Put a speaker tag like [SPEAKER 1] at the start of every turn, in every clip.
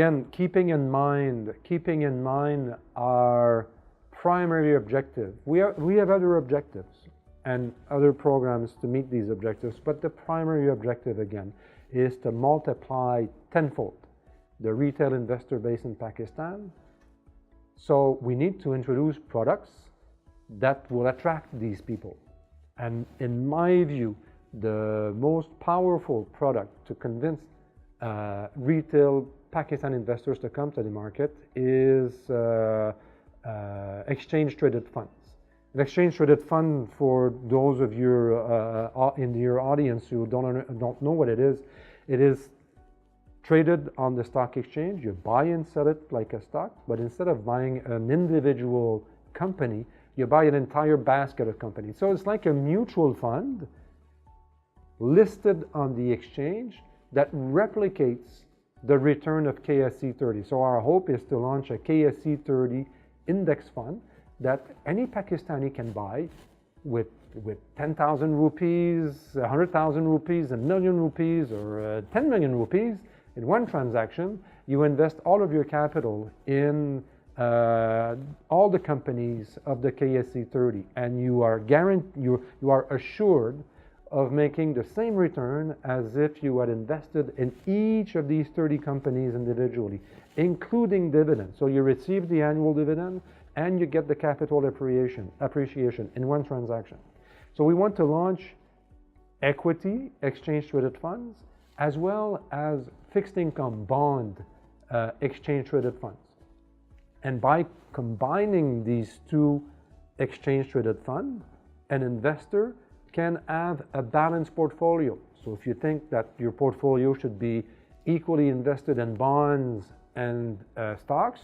[SPEAKER 1] again, keeping in mind our primary objective. We have other objectives and other programs to meet these objectives, but the primary objective, again, is to multiply tenfold the retail investor base in Pakistan. So we need to introduce products that will attract these people. And in my view, the most powerful product to convince retail Pakistan investors to come to the market is exchange-traded funds. An exchange-traded fund, for those of you in your audience who don't know what it is traded on the stock exchange. You buy and sell it like a stock, but instead of buying an individual company, you buy an entire basket of companies. So it's like a mutual fund listed on the exchange that replicates the return of KSE 30. So our hope is to launch a KSE 30 index fund that any Pakistani can buy with 10,000 rupees, 100,000 rupees, a million rupees, or 10 million rupees in one transaction. You invest all of your capital in all the companies of the KSE 30, and you are assured of making the same return as if you had invested in each of these 30 companies individually, including dividends. So you receive the annual dividend and you get the capital appreciation in one transaction. So we want to launch equity exchange-traded funds as well as fixed income bond exchange-traded funds. And by combining these two exchange-traded funds, an investor can have a balanced portfolio. So if you think that your portfolio should be equally invested in bonds and stocks,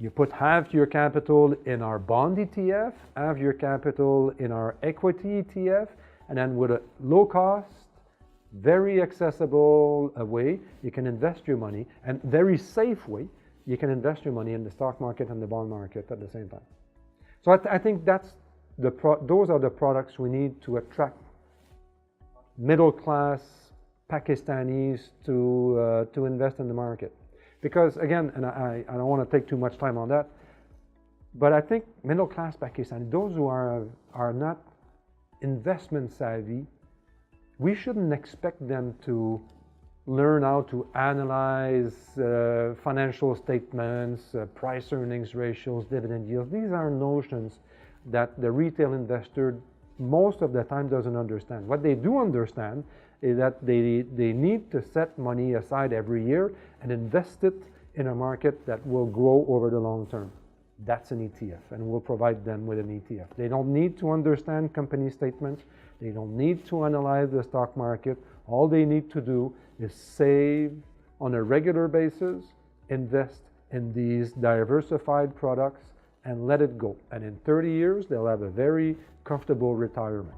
[SPEAKER 1] you put half your capital in our bond ETF, half your capital in our equity ETF, and then with a low cost, very accessible way, you can invest your money, and very safe way, you can invest your money in the stock market and the bond market at the same time. So I think those are the products we need to attract middle-class Pakistanis to invest in the market. Because again, and I don't want to take too much time on that, but I think middle-class Pakistanis, those who are not investment savvy, we shouldn't expect them to learn how to analyze financial statements, price-earnings ratios, dividend yields. These are notions that the retail investor most of the time doesn't understand. What they do understand is that they need to set money aside every year and invest it in a market that will grow over the long term. That's an ETF, and we'll provide them with an ETF. They don't need to understand company statements. They don't need to analyze the stock market. All they need to do is save on a regular basis, invest in these diversified products, and let it go. And in 30 years, they'll have a very comfortable retirement.